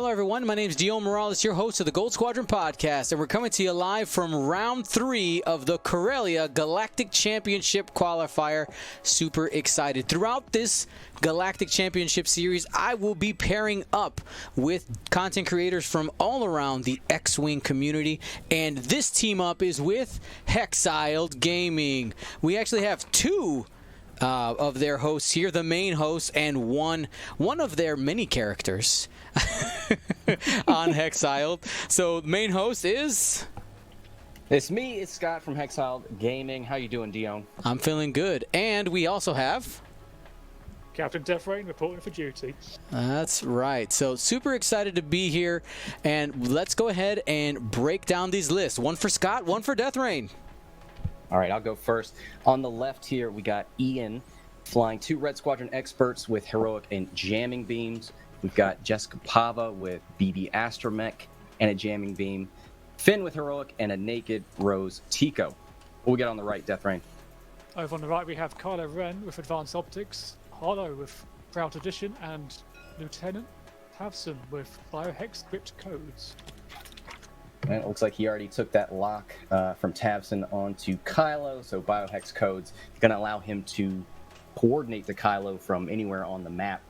Hello, everyone. My name is Dio Morales, your host of the Gold Squadron podcast, and we're coming to you live from round 3 of the Corellia Galactic Championship qualifier. Super excited. Throughout this Galactic Championship series, I will be pairing up with content creators from all around the X-Wing community, and this team up is with Hexiled Gaming. We actually have two of their hosts here, the main host, and one of their many characters on Hexiled. So main host is... It's me, it's Scott from Hexiled Gaming. How you doing, Dion? I'm feeling good. And we also have... Captain Death Rain reporting for duty. That's right. So super excited to be here, and let's go ahead and break down these lists. One for Scott, one for Death Rain. All right, I'll go first. On the left here, we got Ian flying 2 Red Squadron experts with heroic and jamming beams. We've got Jessica Pava with BB Astromech and a jamming beam. Finn with heroic and a naked Rose Tico. What we got on the right, Death Rain? Over on the right, we have Kylo Ren with advanced optics, Harlow with Proud Edition, and Lieutenant Tavson with Biohex script codes. And it looks like he already took that lock from Tavson onto Kylo, so Biohex codes going to allow him to coordinate the Kylo from anywhere on the map.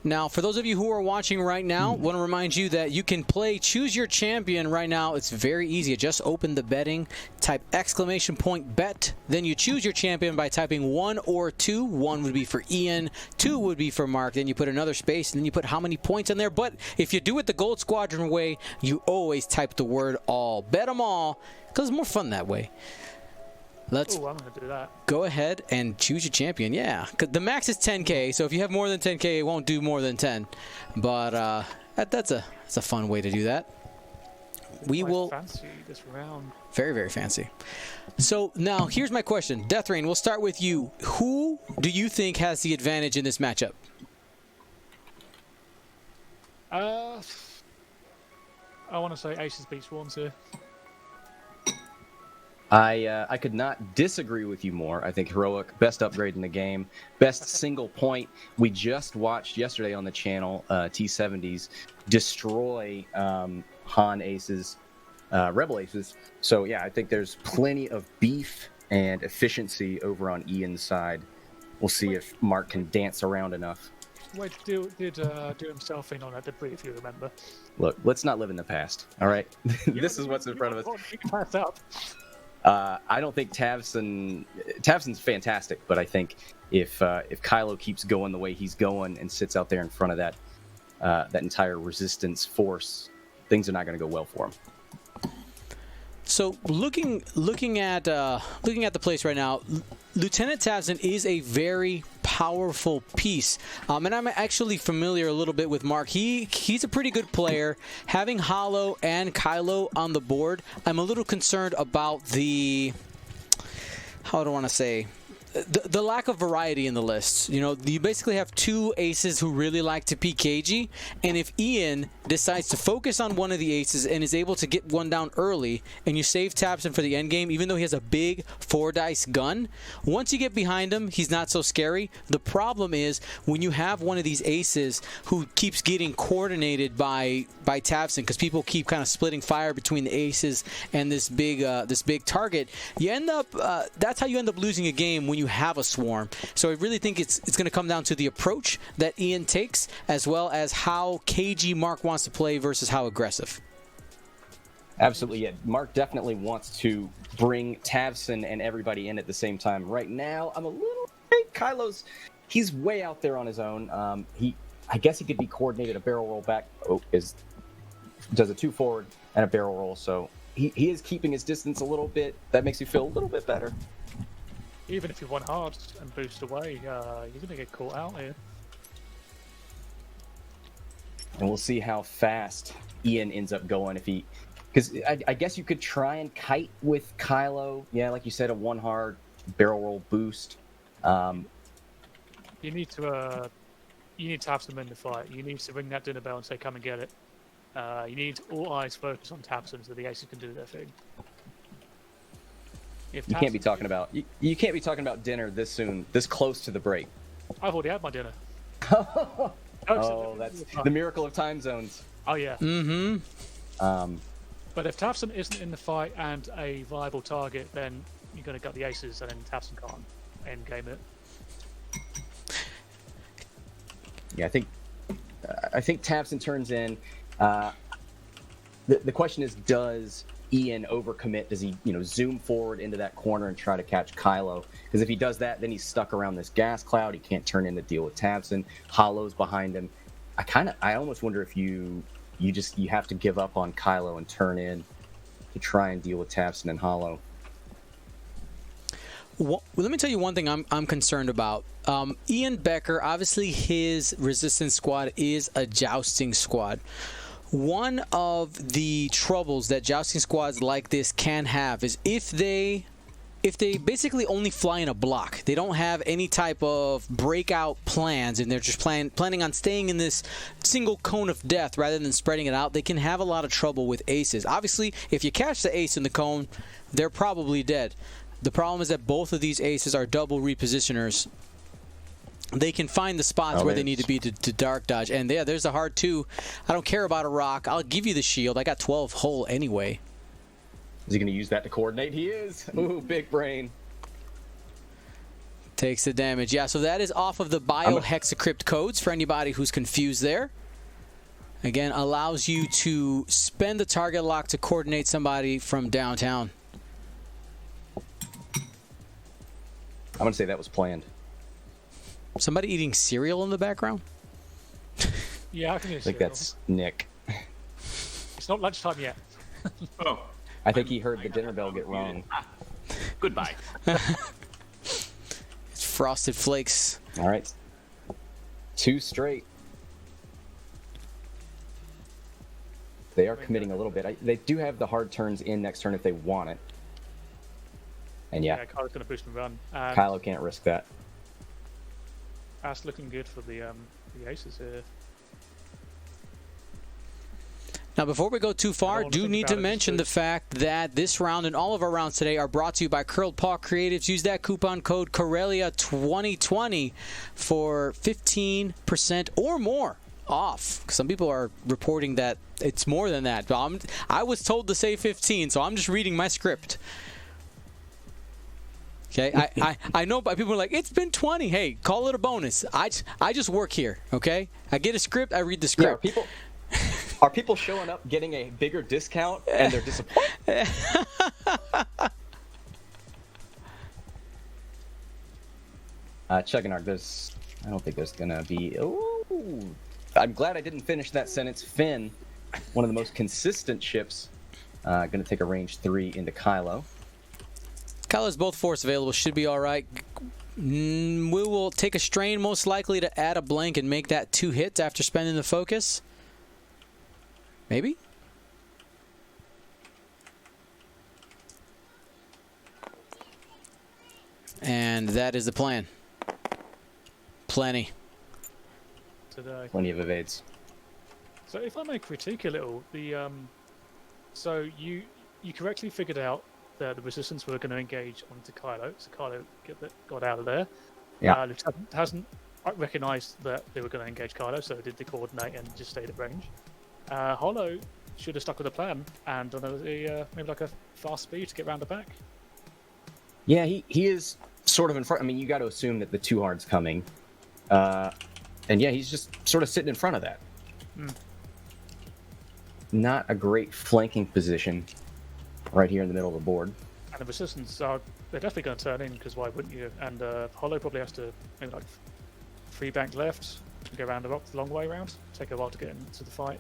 Now, for those of you who are watching right now, I want to remind you that you can play Choose Your Champion right now. It's very easy. Just open the betting, type !bet, then you choose your champion by typing 1 or 2. 1 would be for Ian, 2 would be for Mark, then you put another space, and then you put how many points in there. But if you do it the Gold Squadron way, you always type the word all. Bet them all, because it's more fun that way. Let's I'm gonna do that. Go ahead and choose your champion. Yeah, 'cause the max is 10K, so if you have more than 10K, it won't do more than 10. But that's a fun way to do that. We will fancy this round. Very, very fancy. So now here's my question, Death Rain. We'll start with you. Who do you think has the advantage in this matchup? I want to say Aces beat Swarms here. I could not disagree with you more. I think heroic, best upgrade in the game, best single point. We just watched yesterday on the channel T70s destroy Han Aces, Rebel Aces. So yeah, I think there's plenty of beef and efficiency over on Ian's side. We'll see if Mark can dance around enough. Wade did do himself in on that debris, if you remember. Look, let's not live in the past. All right, this is what's in front of us. You can pass up. I don't think Tavson's fantastic, but I think if Kylo keeps going the way he's going and sits out there in front of that entire resistance force, things are not going to go well for him. So looking at the place right now, Lieutenant Tavson is a very powerful piece, and I'm actually familiar a little bit with Mark. He's a pretty good player. Having Hollow and Kylo on the board, I'm a little concerned about the, how do I want to say, the lack of variety in the lists. You know, you basically have 2 aces who really like to PKG, and if Ian decides to focus on one of the aces and is able to get one down early, and you save Tavson for the end game, even though he has a big 4-dice gun, once you get behind him, he's not so scary. The problem is when you have one of these aces who keeps getting coordinated by Tavson, because people keep kind of splitting fire between the aces and this big target, you end up that's how you end up losing a game when you have a swarm. So I really think it's going to come down to the approach that Ian takes, as well as how cagey Mark wants to play versus how aggressive. Absolutely, yeah. Mark definitely wants to bring Tavson and everybody in at the same time. Right now, I'm a little afraid Kylo's, he's way out there on his own. I guess he could be coordinated a barrel roll back. Does a 2 forward and a barrel roll, so he is keeping his distance a little bit. That makes you feel a little bit better. Even if you run hard and boost away, you're going to get caught out here. And we'll see how fast Ian ends up going if he... Because I guess you could try and kite with Kylo. Yeah, like you said, a 1 hard barrel roll boost. You need to have some in the fight. You need to ring that dinner bell and say, come and get it. You need all eyes focused on Tavson so the aces can do their thing. You can't be talking about you can't be talking about dinner this soon, this close to the break. I've already had my dinner. Oh, that's the miracle of time zones. Oh yeah. Mm-hmm. But if Tafson isn't in the fight and a viable target, then you're going to gut the aces, and then Tafson can't endgame it. Yeah, I think Tafson turns in. The question is, does Ian overcommit? Does he, zoom forward into that corner and try to catch Kylo? Because if he does that, then he's stuck around this gas cloud. He can't turn in to deal with Tafson. Hollow's behind him. I almost wonder if you have to give up on Kylo and turn in to try and deal with Tafson and Hollow. Well, let me tell you one thing I'm concerned about. Ian Becker, obviously his resistance squad is a jousting squad. One of the troubles that jousting squads like this can have is if they basically only fly in a block, they don't have any type of breakout plans, and they're just planning on staying in this single cone of death rather than spreading it out, they can have a lot of trouble with aces. Obviously, if you catch the ace in the cone, they're probably dead. The problem is that both of these aces are double repositioners. They can find the spots where they need to be to dark dodge. And yeah, there's a hard 2. I don't care about a rock. I'll give you the shield. I got 12 hull anyway. Is he going to use that to coordinate? He is. Ooh, big brain. Takes the damage. Yeah, so that is off of the biohexacrypt codes for anybody who's confused there. Again, allows you to spend the target lock to coordinate somebody from downtown. I'm going to say that was planned. Somebody eating cereal in the background? Yeah, I can hear I think that's Nick. It's not lunchtime yet. Oh. I think he heard the dinner bell get rung. Goodbye. It's Frosted Flakes. All right. 2 straight. They are committing a little bit. They do have the hard turns in next turn if they want it. And yeah, Kylo's going to boost and run. Kylo can't risk that. That's looking good for the aces here. Now, before we go too far, do need to mention the too. fact that this round and all of our rounds today are brought to you by Curled Paw Creatives. Use that coupon code Corellia 2020 for 15% or more off. Some people are reporting that it's more than that. But I was told to say 15, so I'm just reading my script. Okay, I know, but people are like, it's been 20. Hey, call it a bonus. I just work here. Okay, I get a script, I read the script. Yeah, are people showing up getting a bigger discount and they're disappointed? Chugginark, I don't think there's gonna be. Ooh, I'm glad I didn't finish that sentence. Finn, one of the most consistent ships, gonna take a range 3 into Kylo. Kylo's both force available, should be all right. We will take a strain, most likely to add a blank and make that 2 hits after spending the focus. Maybe? And that is the plan. Plenty. Today. Plenty of evades. So if I may critique a little, so you correctly figured out that the resistance were going to engage onto Kylo, so Kylo got out of there. Yeah. Lieutenant hasn't recognised that they were going to engage Kylo, so did the coordinate and just stayed at range. Hollow should have stuck with the plan and done maybe like a fast speed to get round the back. Yeah, he is sort of in front. I mean, you got to assume that the 2 hard's coming. And yeah, he's just sort of sitting in front of that. Not a great flanking position right here in the middle of the board. And the resistance they're definitely going to turn in, because why wouldn't you? And Hollow probably has to maybe like 3 bank left to go around the rock the long way around. Take a while to get into the fight.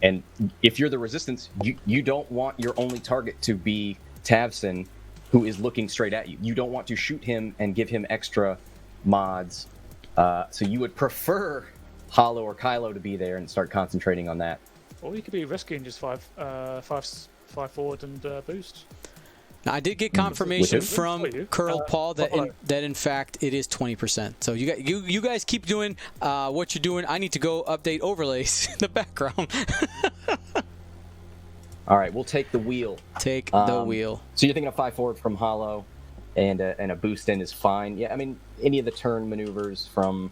And if you're the resistance, you don't want your only target to be Tavson, who is looking straight at you. You don't want to shoot him and give him extra mods. So you would prefer Hollow or Kylo to be there and start concentrating on that. Or you could be risking just five forward and boost. Now, I did get confirmation from Curled Paw that in fact it is 20%. So you guys keep doing what you're doing. I need to go update overlays in the background. All right, we'll take the wheel. Take the wheel. So you're thinking of 5 forward from Hollow, and a boost in is fine. Yeah, I mean any of the turn maneuvers from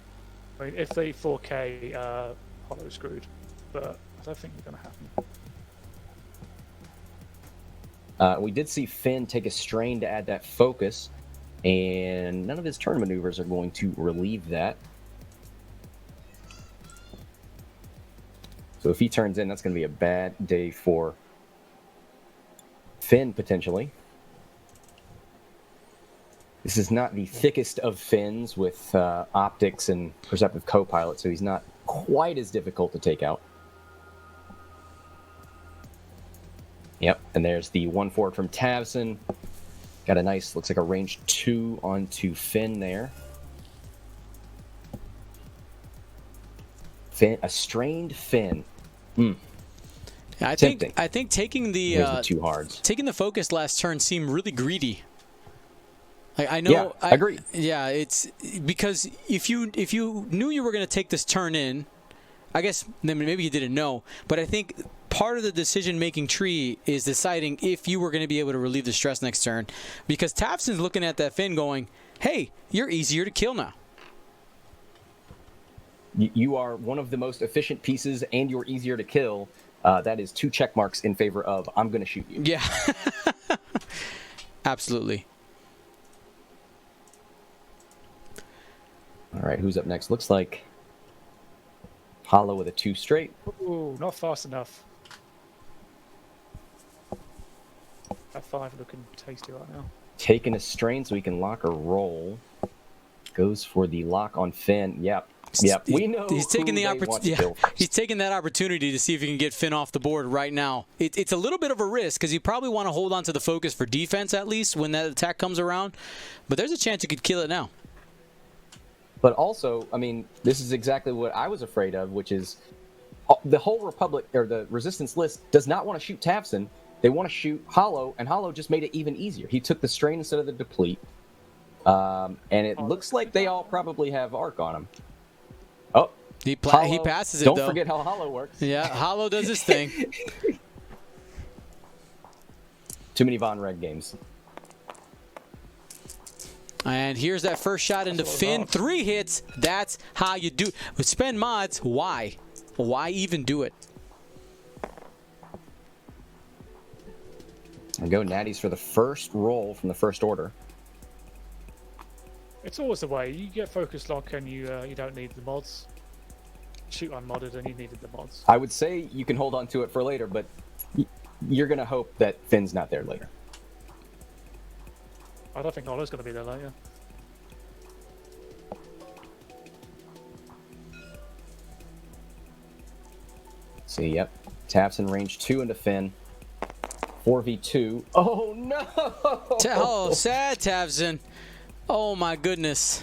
I mean, if they 4K, Hollow's screwed, but I don't think it's going to happen. We did see Finn take a strain to add that focus, and none of his turn maneuvers are going to relieve that. So if he turns in, that's going to be a bad day for Finn, potentially. This is not the thickest of Finns with optics and perceptive co-pilot, so he's not quite as difficult to take out. Yep, and there's the 1-4 from Tavson. Got a nice, looks like a range 2 onto Finn there. Finn, a strained Finn. I Tempting. think taking Here's the 2 hards. taking the focus last turn seemed really greedy. Like, I know. Yeah, I agree. Yeah, it's because if you knew you were going to take this turn in, I guess then maybe you didn't know. But I think part of the decision-making tree is deciding if you were going to be able to relieve the stress next turn, because Tavson's looking at that Finn going, "Hey, you're easier to kill now." You are one of the most efficient pieces, and you're easier to kill. That is 2 check marks in favor of I'm going to shoot you. Yeah, absolutely. All right, who's up next? Looks like Hollow with a 2 straight. Ooh, not fast enough. That 5 looking tasty right now. Taking a strain so he can lock or roll. Goes for the lock on Finn. Yep. We know He's taking who the they want opportunity. to Yeah, kill first. he's taking that opportunity to see if he can get Finn off the board right now. It's a little bit of a risk because you probably want to hold on to the focus for defense at least when that attack comes around. But there's a chance you could kill it now. But also, I mean, this is exactly what I was afraid of, which is the whole Republic or the Resistance list does not want to shoot Tavson. They want to shoot Hollow, and Hollow just made it even easier. He took the strain instead of the deplete, and it looks like they all probably have arc on him. Oh, He Hollow, passes it, don't though. forget how Hollow works. Yeah, Hollow does his thing. Too many Von Reg games. And here's that first shot into Finn. 3 hits. That's how you do. With spend mods, why? Why even do it? And go Natties for the first roll from the first order. It's always the way. You get focus lock and you don't need the mods. Shoot unmodded and you needed the mods. I would say you can hold on to it for later, but you're going to hope that Finn's not there later. I don't think Hollow's going to be there later. See, yep. Taps in range 2 into Finn. 4v2. Oh, no! Oh, sad Tavson. Oh, my goodness.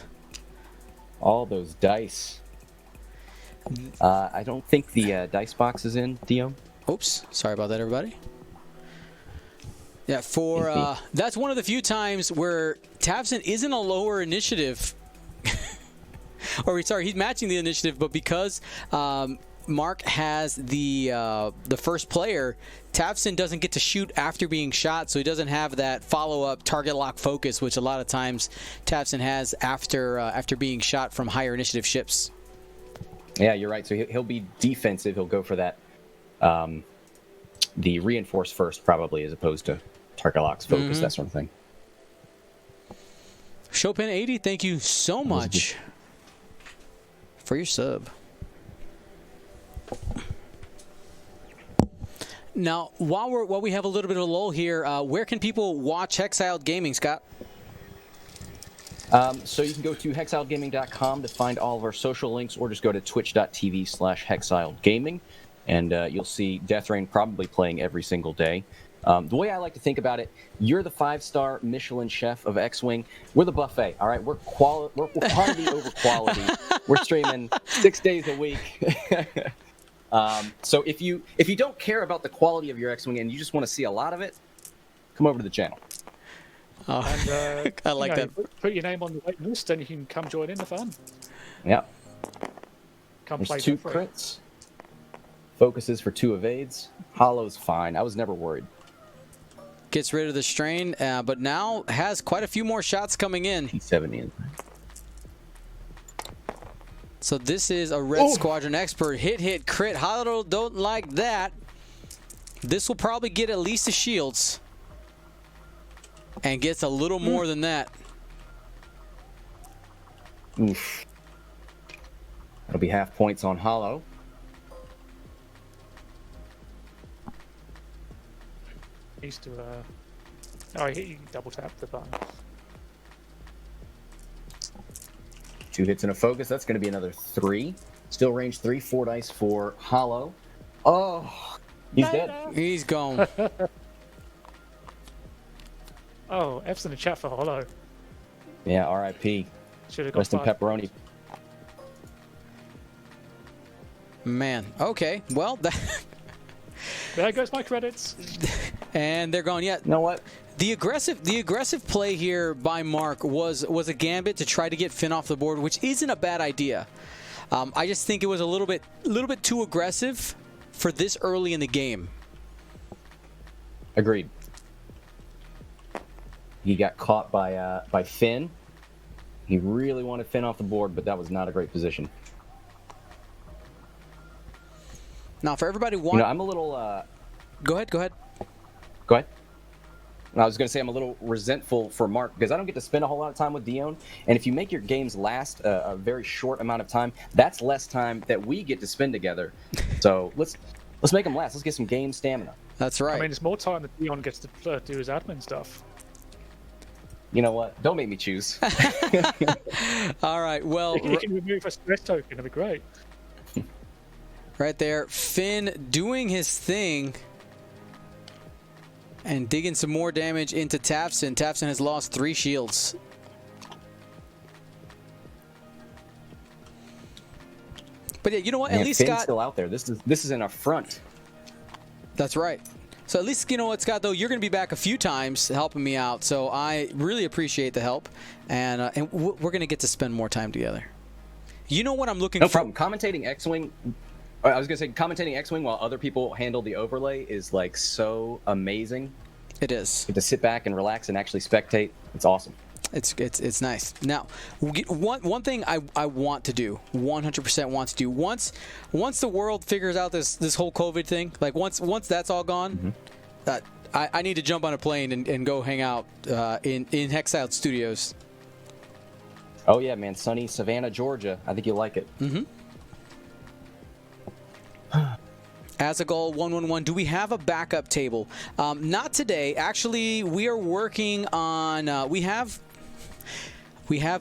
All those dice. I don't think the dice box is in, Dio. Oops. Sorry about that, everybody. Yeah, that's one of the few times where Tavson isn't a lower initiative. Or, sorry, he's matching the initiative, but because Mark has the first player, Tavson doesn't get to shoot after being shot, so he doesn't have that follow-up target lock focus, which a lot of times Tavson has after being shot from higher initiative ships. Yeah, you're right. So he'll be defensive. He'll go for that, the reinforce first, probably, as opposed to target locks focus, that sort of thing. Chopin 80, thank you so much for your sub. Now, while we have a little bit of a lull here, where can people watch Hexiled Gaming, Scott? So you can go to hexiledgaming.com to find all of our social links, or just go to twitch.tv/hexiledgaming, and you'll see Death Rain probably playing every single day. The way I like to think about it, you're the 5-star Michelin chef of X-Wing. We're the buffet, all right? We're quantity over quality. We're streaming 6 days a week. So if you don't care about the quality of your X-Wing and you just want to see a lot of it, come over to the channel. Oh, And, I like that. Put your name on the waiting list and you can come join in the fun. Yeah. Come There's play 2 for free. crits. Focuses for 2 evades. Hollow's fine. I was never worried. Gets rid of the strain, but now has quite a few more shots coming in. T70 in. So this is a Red Squadron expert. Hit, crit. Hollow don't like that. This will probably get at least the shields. And gets a little more than that. Oof. That'll be half points on Hollow. Needs to, oh, you can double tap the button. 2 hits and a focus. That's going to be another 3. Still range 3. 4 dice for Hollow. Oh, he's dead. He's gone. Oh, F's in the chat for Hollow. Yeah, R.I.P. Should have got Rest in 5. pepperoni. Man. Okay. Well, There goes my credits. and they're gone. Yeah. You know what? The aggressive play here by Mark was a gambit to try to get Finn off the board, which isn't a bad idea. I just think it was a little bit too aggressive for this early in the game. Agreed. He got caught by Finn. He really wanted Finn off the board, but that was not a great position. Now, for everybody You know, I'm a little. Go ahead. Go ahead. I was going to say I'm a little resentful for Mark because I don't get to spend a whole lot of time with Dion. And if you make your games last a very short amount of time, that's less time that we get to spend together. So let's make them last. Let's get some game stamina. That's right. I mean, it's more time that Dion gets to do his admin stuff. You know what? Don't make me choose. All right. Well, You can remove a stress token. It'd be great. right there, Finn doing his thing and digging some more damage into Tafson. Tafson has lost 3 shields. But yeah, you know what? Man, At least Finn's Scott. still out there. This is an affront. That's right. So at least, you know what, Scott, though, you're going to be back a few times helping me out. So I really appreciate the help. And we're going to get to spend more time together. You know what I'm looking for? No problem. Commentating X-Wing. I was going to say commentating X-Wing while other people handle the overlay is like so amazing. It is. You get to sit back and relax and actually spectate. It's awesome. It's nice. Now, one thing I want to do, 100% want to do, once the world figures out this whole COVID thing, like once that's all gone, I need to jump on a plane and go hang out in Hexiled Studios. Oh yeah, man, sunny Savannah, Georgia. I think you'll like it. As a goal, 111. Do we have a backup table? Not today. Actually, we are working on. We have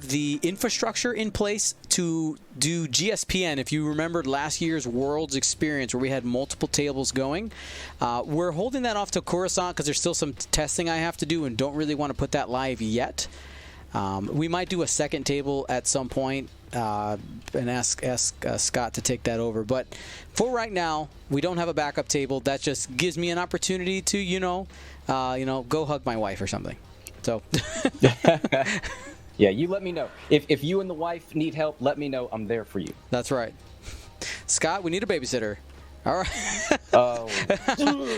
the infrastructure in place to do GSPN. If you remembered last year's Worlds experience where we had multiple tables going, we're holding that off to Coruscant because there's still some testing I have to do and don't really want to put that live yet. We might do a second table at some point and ask Scott to take that over. But for right now, we don't have a backup table. That just gives me an opportunity to, go hug my wife or something. So. Yeah, you let me know. If you and the wife need help, let me know. I'm there for you. That's right. Scott, we need a babysitter. All right. Oh.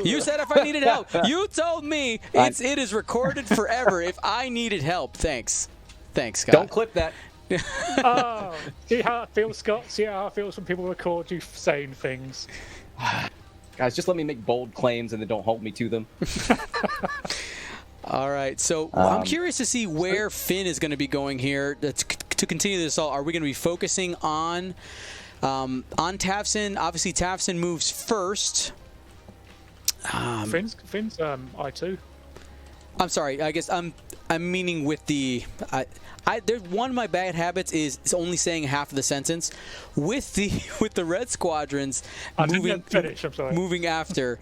You said if I needed help. You told me it is recorded forever if I needed help. Thanks, Scott. Don't clip that. Oh, see how it feels, Scott? See how it feels when people record you saying things? Guys, just let me make bold claims and then don't hold me to them. All right, so I'm curious to see where Finn is going to be going here to continue this all. Are we going to be focusing on Tafson? Obviously, Tafson moves first. Finn's I2. I'm sorry. I guess I'm meaning with the. There's one of my bad habits is only saying half of the sentence. With the Red Squadrons moving after,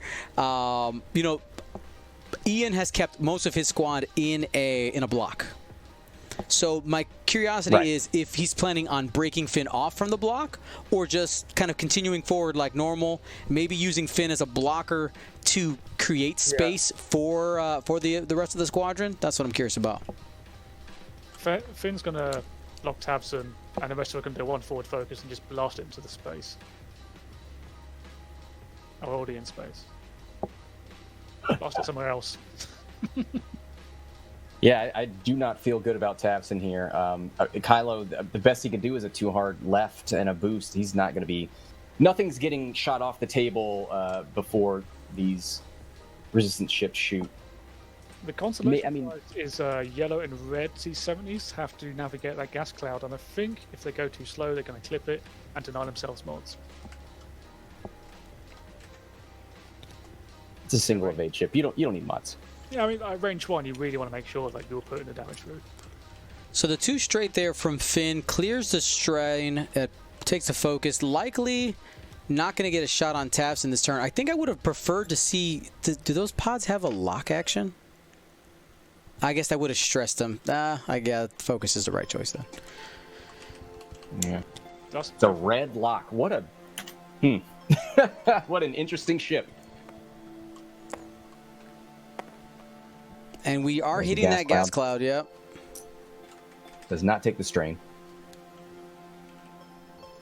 Ian has kept most of his squad in a block. So my curiosity is if he's planning on breaking Finn off from the block or just kind of continuing forward like normal, maybe using Finn as a blocker to create space for the rest of the squadron. That's what I'm curious about. Finn's going to lock Tabson, and the rest of us can do one forward focus and just blast it into the space. I'm already in space. Blast it somewhere else. Yeah, I do not feel good about Tapson here. Kylo, the best he can do is a 2-hard left and a boost. He's not going to be... Nothing's getting shot off the table before these resistant ships shoot. The consolation is yellow and red T-70s have to navigate that gas cloud, and I think if they go too slow, they're going to clip it and deny themselves mods. It's a single evade ship. You don't need mods. Yeah, I mean, at range 1, you really want to make sure that you're putting the damage through. So the 2 straight there from Finn clears the strain, takes the focus, likely not going to get a shot on Taps in this turn. I think I would have preferred to see... Do those pods have a lock action? I guess I would have stressed them. I guess focus is the right choice then. Yeah. The red lock. What a... What an interesting ship. And we are hitting that gas cloud, yep. Does not take the strain.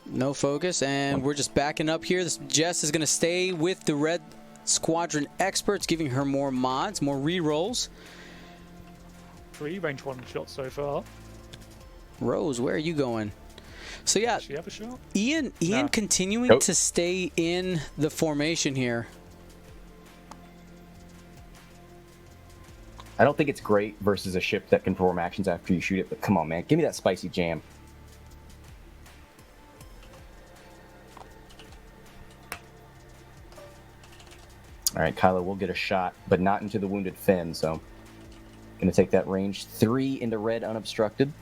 No focus, and we're just backing up here. Jess is going to stay with the Red Squadron experts, giving her more mods, more re-rolls. 3 range 1 shots so far. Rose, where are you going? So yeah, does she have a shot? Ian continuing to stay in the formation here. I don't think it's great versus a ship that can perform actions after you shoot it, but come on, man. Give me that spicy jam. All right, Kylo will get a shot, but not into the wounded Finn, so... Going to take that range 3 into red unobstructed.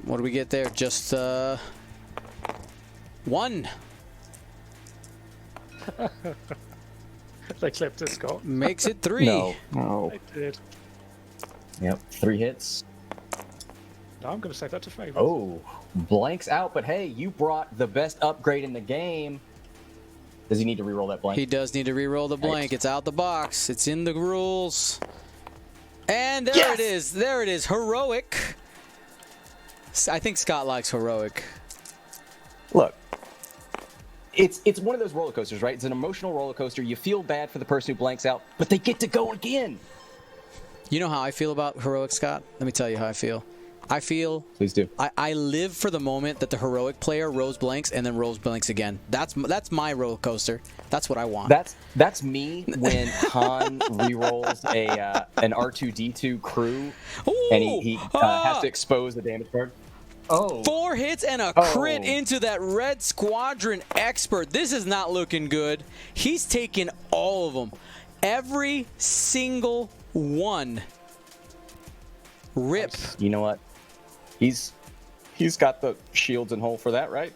What do we get there? Just 1. They clipped it, Scott. Makes it 3. No. They did. Yep, 3 hits. No, I'm going to save that to favorites. Oh, blanks out, but hey, you brought the best upgrade in the game. Does he need to reroll that blank? He does need to reroll the blank. Right. It's out the box. It's in the rules. And there it is. There it is. Heroic. I think Scott likes heroic. Look, it's one of those roller coasters, right? It's an emotional roller coaster. You feel bad for the person who blanks out, but they get to go again. You know how I feel about heroic, Scott? Let me tell you how I feel. I feel... Please do. I live for the moment that the heroic player rose blanks and then rose blanks again. That's my roller coaster. That's what I want. That's me when Han rerolls an R2-D2 crew. Ooh, and he has to expose the damage card. Oh. 4 hits and a crit into that Red Squadron expert. This is not looking good. He's taking all of them. Every single one. Rip. You know what? He's got the shields and hull for that, right?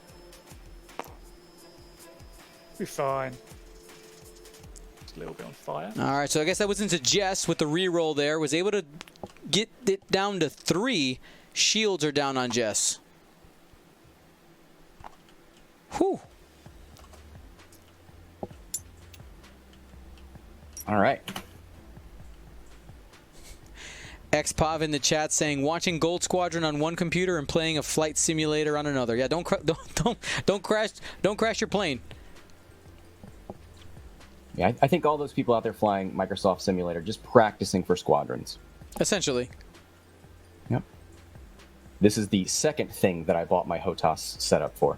Be fine. Just a little bit on fire. All right, so I guess that was into Jess with the reroll there. Was able to get it down to 3. Shields are down on Jess. Whew. All right. XPov in the chat saying watching Gold Squadron on one computer and playing a flight simulator on another. Yeah, don't crash your plane. Yeah, I think all those people out there flying Microsoft Simulator just practicing for squadrons. Essentially. Yep. This is the second thing that I bought my HOTAS setup for.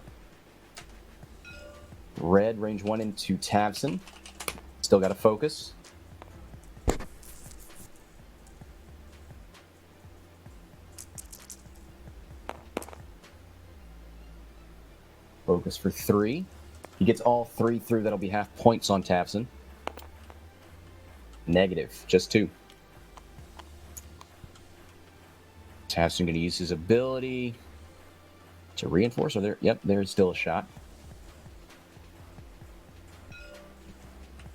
Red range 1 into Tabson. Still got to focus. Focus for 3. He gets all 3 through. That'll be half points on Tabson. Negative, just 2. Tabson going to use his ability to reinforce. Or there? Yep, there's still a shot.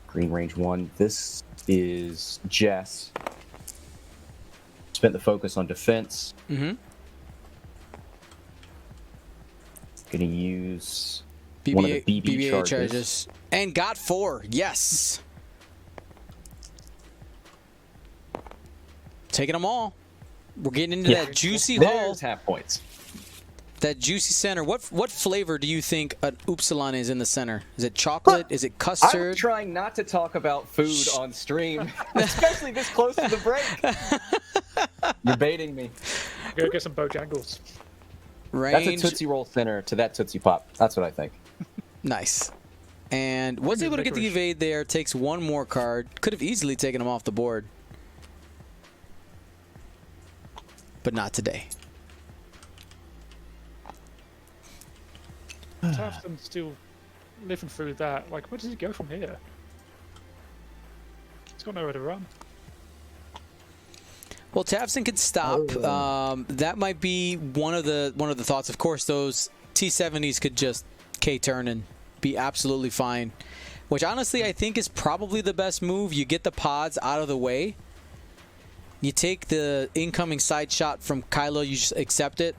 Green range 1. This is Jess. Spent the focus on defense. Mm-hmm. Going to use one of the BB charges. And got 4. Yes. Taking them all. We're getting into that juicy haul. There's half points. That juicy center. What flavor do you think an Upsilon is in the center? Is it chocolate? Is it custard? I'm trying not to talk about food on stream, especially this close to the break. You're baiting me. Go get some Bojangles. Range. That's a Tootsie Roll center to that Tootsie Pop. That's what I think. Nice. And was able to get the evade there. Takes one more card. Could have easily taken him off the board. But not today. Tafson still living through that. Like, where does he go from here? He's got nowhere to run. Well, Tafson can stop. That might be one of the thoughts. Of course, those T70s could just K-turn and be absolutely fine. Which, honestly, I think is probably the best move. You get the pods out of the way. You take the incoming side shot from Kylo. You just accept it.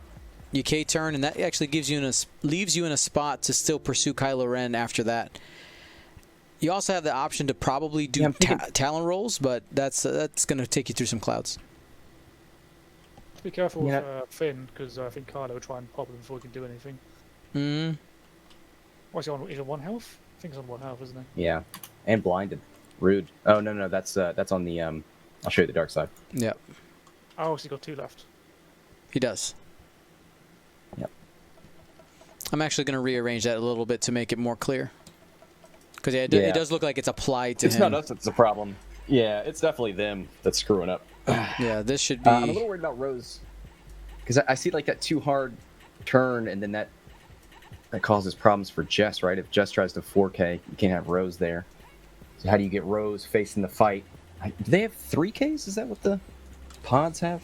You K-turn, and that actually leaves you in a spot to still pursue Kylo Ren after that. You also have the option to probably do Talon rolls, but that's going to take you through some clouds. Be careful with Finn, because I think Kylo will try and pop him before he can do anything. Mm. What's he on? Is it 1 health? I think he's on 1 health, isn't he? Yeah, and blinded. Rude. Oh no, that's on the I'll show you the dark side. Yep. Oh, so he's got 2 left. He does. Yep. I'm actually going to rearrange that a little bit to make it more clear. Because it does look like it's applied to him. It's not us that's the problem. Yeah, it's definitely them that's screwing up. Yeah, this should be... I'm a little worried about Rose. Because I see like that too hard turn, and then that causes problems for Jess, right? If Jess tries to 4K, you can't have Rose there. So how do you get Rose facing the fight? Do they have 3Ks? Is that what the pods have?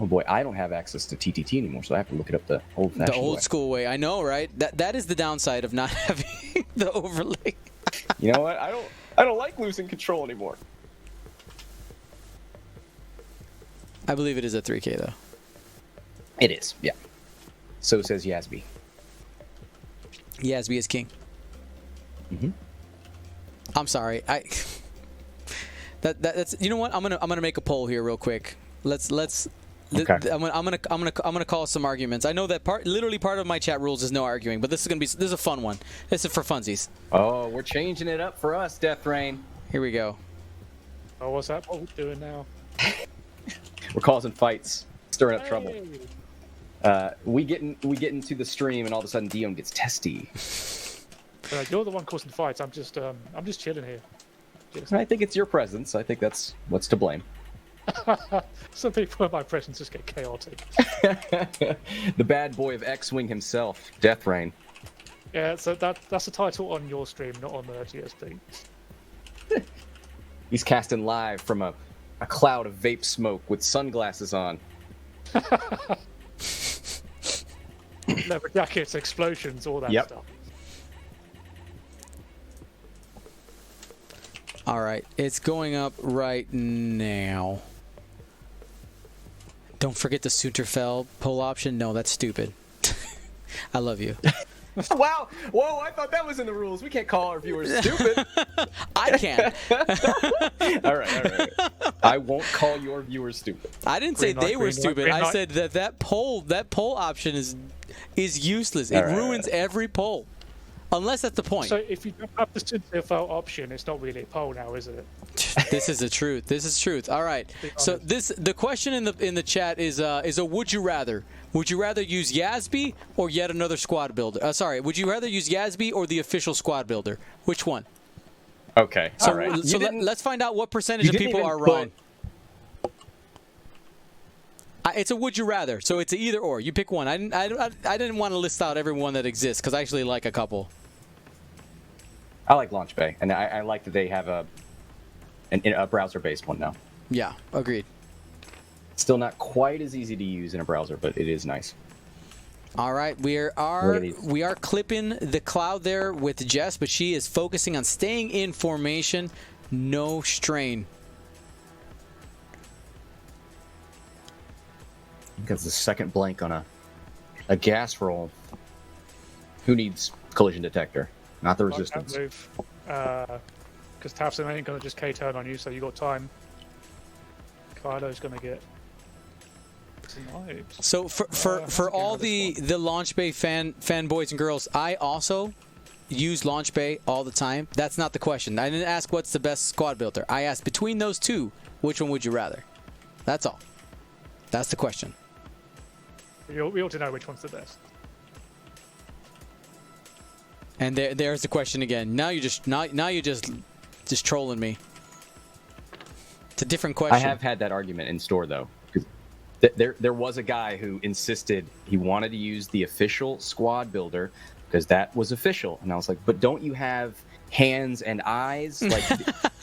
Oh boy, I don't have access to TTT anymore, so I have to look it up the old-fashioned way. The old school way. I know, right? That is the downside of not having the overlay. You know what? I don't like losing control anymore. I believe it is a 3K, though. It is, yeah. So says Yasby. Yasby is king. Mm-hmm. I'm sorry. That's you know what? I'm gonna make a poll here real quick. Let's okay. I'm gonna call some arguments. I know that literally part of my chat rules is no arguing, but this is a fun one. This is for funsies. Oh, we're changing it up for us, Death Rain. Here we go. Oh, what's that poll doing now? We're causing fights, stirring up trouble. We get into the stream, and all of a sudden Dion gets testy. You're the one causing fights. I'm just chilling here. I think it's your presence. I think that's what's to blame. Some people in my presence just get chaotic. The bad boy of X-Wing himself, Death Rain. Yeah, so that's the title on your stream, not on the GSP. He's casting live from a cloud of vape smoke with sunglasses on. Leather jackets, explosions, all that stuff. All right, it's going up right now. Don't forget the Sunterfell poll option. No, that's stupid. I love you. Wow! Whoa! I thought that was in the rules. We can't call our viewers stupid. I can. All right. I won't call your viewers stupid. I didn't say they were stupid. I said that poll option is useless. It ruins every poll. Unless that's the point. So if you don't have the Sunterfell option, it's not really a poll now, is it? This is the truth. This is truth. All right. So the question in the chat is a would you rather? Would you rather use Yasby or yet another squad builder? Sorry. Would you rather use Yasby or the official squad builder? Which one? Okay. So, all right. So let's find out what percentage of people are right. It's a would you rather, so it's a either or. You pick one. I didn't want to list out everyone that exists because I actually like a couple. I like Launch Bay, and I like that they have a browser-based one now. Yeah, agreed. Still not quite as easy to use in a browser, but it is nice. All right, we are clipping the cloud there with Jess, but she is focusing on staying in formation, no strain. Because the second blank on a gas roll. Who needs collision detector? Not the resistance. Because Tafson ain't going to just K-turn on you, so you got time. Kylo's going to get tonight. So for all the Launch Bay fanboys and girls, I also use Launch Bay all the time. That's not the question. I didn't ask what's the best squad builder. I asked between those two, which one would you rather? That's all. That's the question. We ought to know which one's the best. And there's the question again. Now you're just trolling me. It's a different question. I have had that argument in store though. There was a guy who insisted he wanted to use the official squad builder because that was official, and I was like, but don't you have hands and eyes? Like,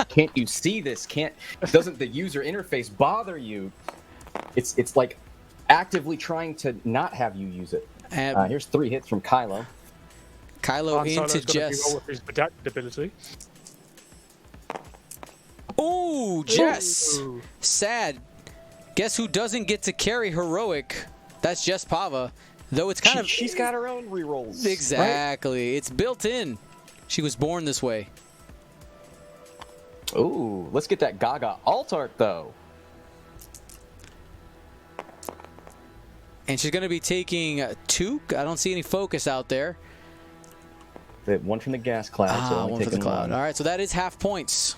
can't you see this? Doesn't the user interface bother you? It's like actively trying to not have you use it. Here's 3 hits from Kylo. Kylo into Jess. With his redacted ability. Ooh, Jess. Ooh. Sad. Guess who doesn't get to carry heroic? That's Jess Pava. Though it's kind of... She's got her own rerolls. Exactly. Right? It's built in. She was born this way. Ooh, let's get that Gaga alt art, though. And she's going to be taking 2. I don't see any focus out there. One from the gas cloud. So one for the cloud. All right, so that is half points.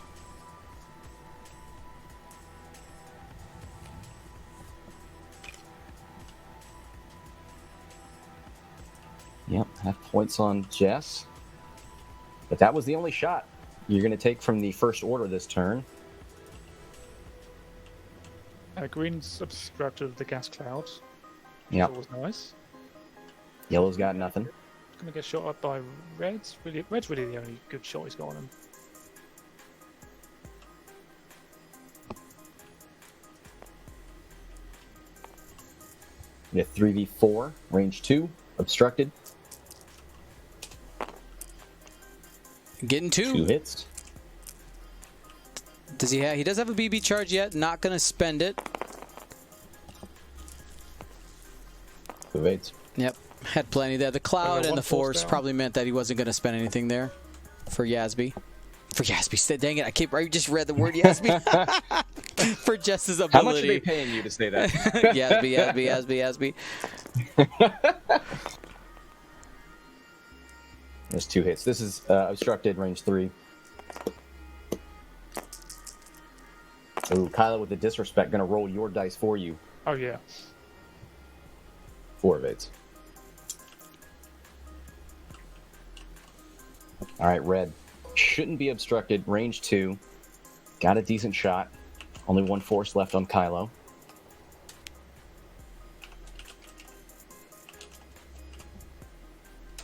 Yep, half points on Jess. But that was the only shot you're going to take from the first order this turn. Green's obstructed the gas clouds. Yep. That was nice. Yellow's got nothing. Going to get shot up by Red's. Red's really the only good shot he's got on him. We have 3v4, range 2, obstructed. Getting 2. 2 hits. Does he have? He does have a BB charge yet. Not going to spend it. 2 hits. Yep, had plenty there. The cloud and the force probably meant that he wasn't going to spend anything there for Yasby. For Yasby, dang it! I just read the word Yasby. For Jess's ability. How much are they paying you to say that? Yasby. There's 2 hits. This is obstructed, range 3. Ooh, Kylo with the disrespect, gonna roll your dice for you. Oh yeah. 4 of it. All right, Red. Shouldn't be obstructed, range 2. Got a decent shot. Only 1 force left on Kylo.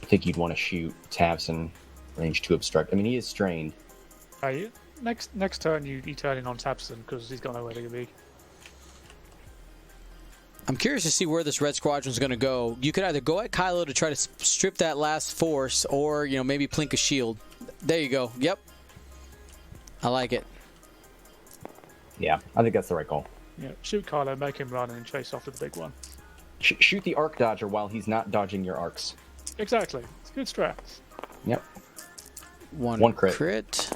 I think you'd want to shoot Tavson, range 2 obstruct. I mean, he is strained. Next turn you turn in on Tabson because he's got nowhere to be. I'm curious to see where this red squadron's going to go. You could either go at Kylo to try to strip that last force, or maybe plink a shield. There you go. Yep, I like it. Yeah, I think that's the right call. Yeah, shoot Kylo, make him run, and chase after the big one. Shoot the arc dodger while he's not dodging your arcs. Exactly. It's a good strat. Yep. One crit,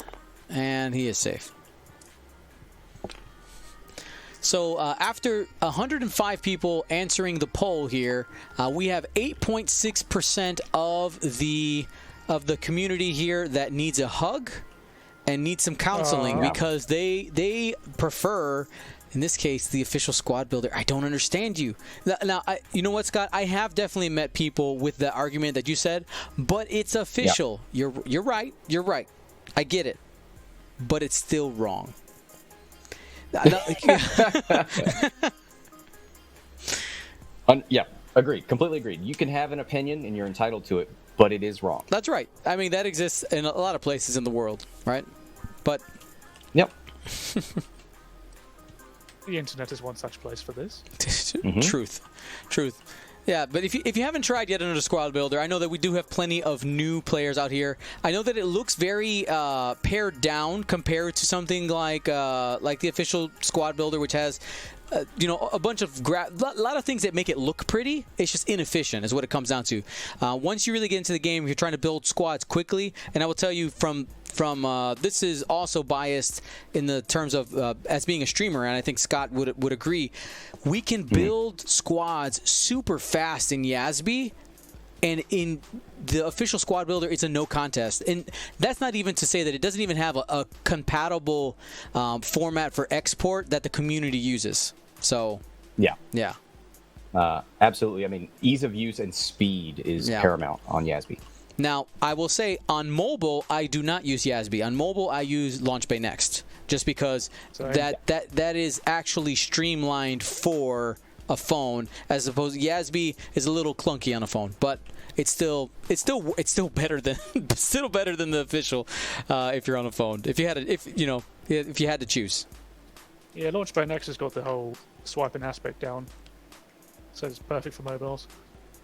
and he is safe. So after 105 people answering the poll here, we have 8.6% of the community here that needs a hug and needs some counseling because they prefer, in this case, the official squad builder. I don't understand you. Now, you know what, Scott? I have definitely met people with the argument that you said, but it's official. Yep. You're right. You're right. I get it, but it's still wrong. Yeah, agreed. Completely agreed. You can have an opinion and you're entitled to it, but it is wrong. That's right. I mean, that exists in a lot of places in the world, right? But yep. The internet is one such place for this. Mm-hmm. Truth. Yeah, but if you haven't tried yet another squad builder, I know that we do have plenty of new players out here. I know that it looks very pared down compared to something like the official squad builder, which has a bunch of a lot of things that make it look pretty. It's just inefficient, is what it comes down to. Once you really get into the game, you're trying to build squads quickly. And I will tell you from this is also biased in the terms of as being a streamer, and I think Scott would agree. We can build squads super fast in Yasby. And in the official squad builder, it's a no contest. And that's not even to say that it doesn't even have a compatible format for export that the community uses. So, yeah. Absolutely. I mean, ease of use and speed is paramount on Yasby. Now, I will say, on mobile, I do not use Yasby. On mobile, I use Launch Bay Next. Just because that is actually streamlined for a phone, as opposed to Yasby is a little clunky on a phone, but it's still better than the official if you're on a phone. If you had to choose. Yeah, Launchpad Next has got the whole swiping aspect down, so it's perfect for mobiles.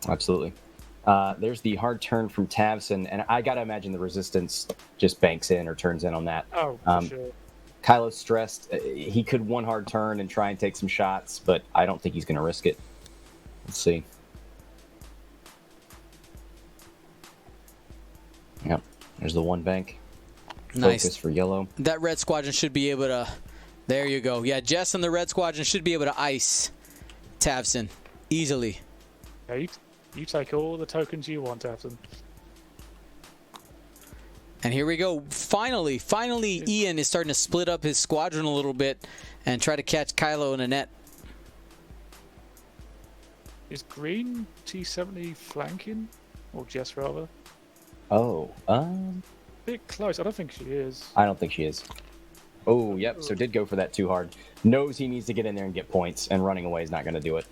Absolutely. There's the hard turn from Tavson, and I gotta imagine the resistance just banks in or turns in on that. Oh, for sure. Kylo's stressed. He could one hard turn and try and take some shots, but I don't think he's going to risk it. Let's see. Yep. There's the one bank. Nice. Focus for yellow. That red squadron should be able to... There you go. Yeah, Jess and the red squadron should be able to ice Tavson easily. Yeah, you take all the tokens you want, Tavson. And here we go. Finally, Ian is starting to split up his squadron a little bit and try to catch Kylo in a net. Is green T70 flanking? Or Jess, rather? Oh, Bit close. I don't think she is. I don't think she is. Oh, yep. So did go for that too hard. Knows he needs to get in there and get points, and running away is not going to do it.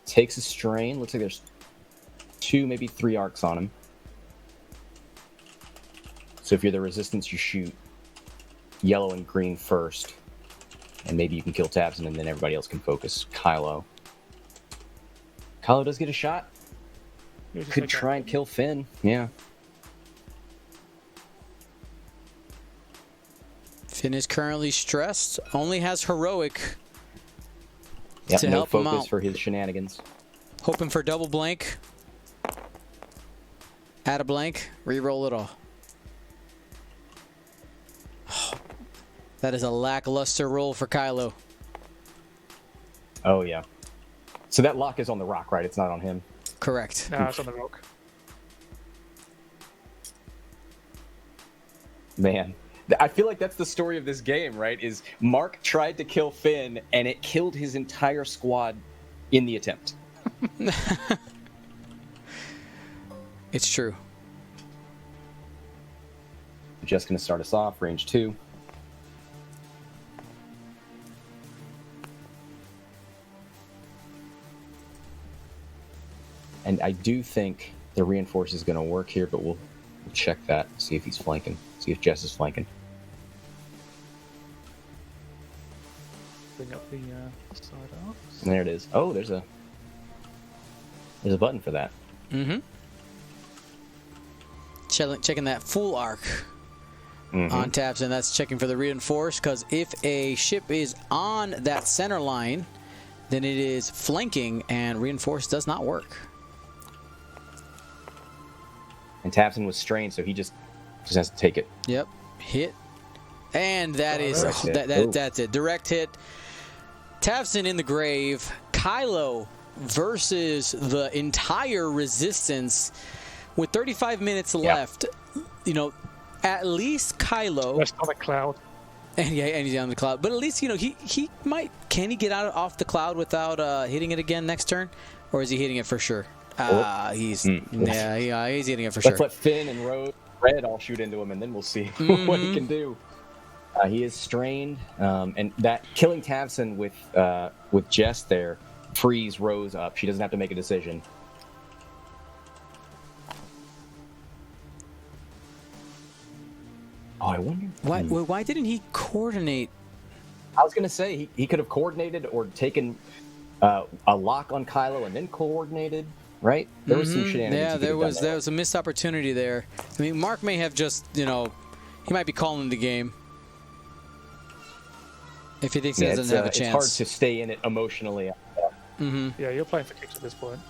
Takes a strain. Looks like there's 2, maybe 3 arcs on him. So if you're the resistance, you shoot yellow and green first, and maybe you can kill Tabson, and then everybody else can focus Kylo. Kylo does get a shot. Could try and kill Finn. Yeah. Finn is currently stressed. Only has heroic to no help him focus out. for his shenanigans. Hoping for double blank. Add a blank. Reroll it all. That is a lackluster roll for Kylo. Oh, yeah. So that lock is on the rock, right? It's not on him. Correct. No, it's on the rock. Man. I feel like that's the story of this game, right? Is Mark tried to kill Finn, and it killed his entire squad in the attempt. It's true. Just going to start us off, range 2. And I do think the reinforce is going to work here, but we'll check that, see if he's flanking, see if Jess is flanking. Bring up the side off. And there it is. Oh, there's a button for that. Mm-hmm. Checking that full arc on taps, and that's checking for the reinforce, because if a ship is on that center line, then it is flanking, and reinforce does not work. And Tapson was strained, so he just has to take it. Yep, hit, and that is that's it. Direct hit. Tavson in the grave. Kylo versus the entire resistance with 35 minutes left. You know, at least Kylo. Rest on a cloud. And he's on the cloud. But at least, you know, he might. Can he get off the cloud without hitting it again next turn, or is he hitting it for sure? He's hitting it for sure. Let's let Finn and Red all shoot into him, and then we'll see what he can do. He is strained, and that killing Tavson with Jess there frees Rose up. She doesn't have to make a decision. Oh, I wonder. Why didn't he coordinate? I was gonna say he could have coordinated or taken a lock on Kylo and then coordinated. Right? There was some shenanigans. Yeah, there was a missed opportunity there. I mean, Mark may have just, he might be calling the game. If he thinks he doesn't have a chance. It's hard to stay in it emotionally. Yeah, you're playing for kicks at this point.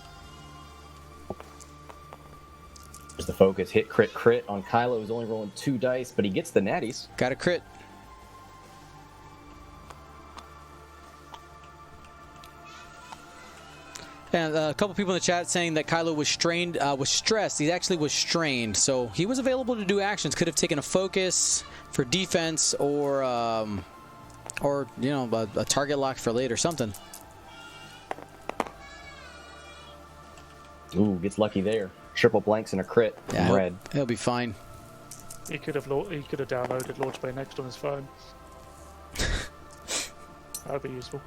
There's the focus. Hit, crit, crit on Kylo, who's only rolling 2 dice, but he gets the natties. Got a crit. And a couple people in the chat saying that Kylo was stressed. He actually was strained, so he was available to do actions. Could have taken a focus for defense, or you know, a target lock for late or something. Ooh, gets lucky there. Triple blanks and a crit. Yeah, Red. He'll be fine. He could have downloaded Launch Bay Next on his phone. That would be useful.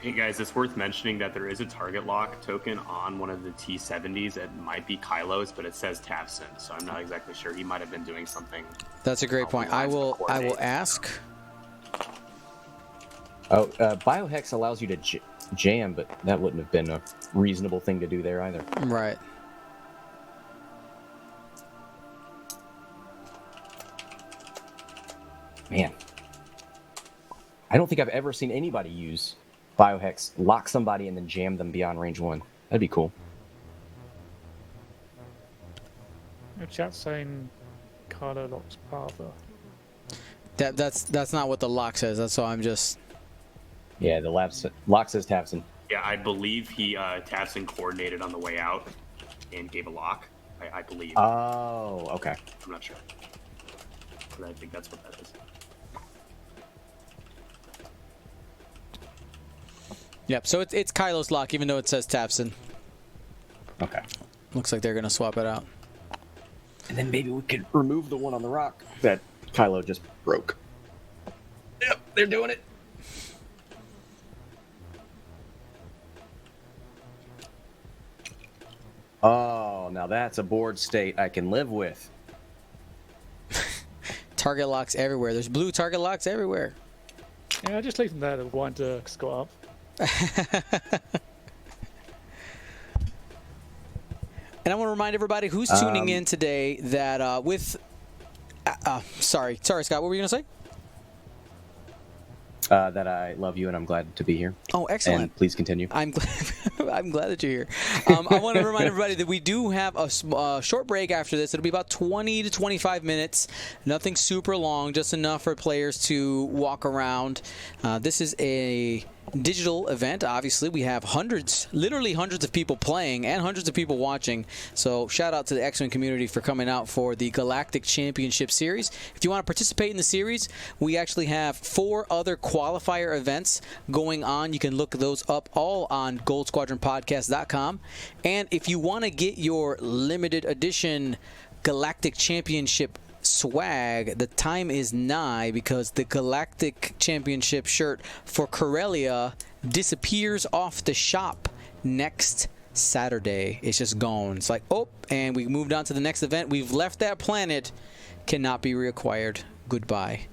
Hey guys, it's worth mentioning that there is a target lock token on one of the T70s. It might be Kylo's, but it says Tavson, so I'm not exactly sure. He might have been doing something. That's a great point. I will ask. Oh, Biohex allows you to jam, but that wouldn't have been a reasonable thing to do there either. Right. Man. I don't think I've ever seen anybody use Biohex, lock somebody, and then jam them beyond range 1. That'd be cool. The chat's saying Kylo locks Parva. That's not what the lock says. That's all I'm just... Yeah, the lock says Tavson. Yeah, I believe he Tavson coordinated on the way out and gave a lock. I believe. Oh, okay. I'm not sure, but I think that's what that is. Yep, so it's Kylo's lock, even though it says Tavson. Okay. Looks like they're going to swap it out. And then maybe we could remove the one on the rock that Kylo just broke. Yep, they're doing it. Oh, now that's a board state I can live with. Target locks everywhere. There's blue target locks everywhere. Yeah, just leave them there to wind Scott up. And I want to remind everybody who's tuning in today that sorry Scott, what were you going to say? That I love you and I'm glad to be here. Oh, excellent. And please continue. I'm glad that you're here. I want to remind everybody that we do have a short break after this. It'll be about 20 to 25 minutes. Nothing super long, just enough for players to walk around. This is a digital event. Obviously, we have literally hundreds of people playing and hundreds of people watching. So shout out to the X-Men community for coming out for the Galactic Championship Series. If you want to participate in the series, we actually have 4 other qualifier events going on. You can look those up all on goldsquadronpodcast.com. And if you want to get your limited edition Galactic Championship swag, the time is nigh, because the Galactic Championship shirt for Corellia disappears off the shop next Saturday. It's just gone. It's like, oh, and we moved on to the next event. We've left that planet. Cannot be reacquired. Goodbye.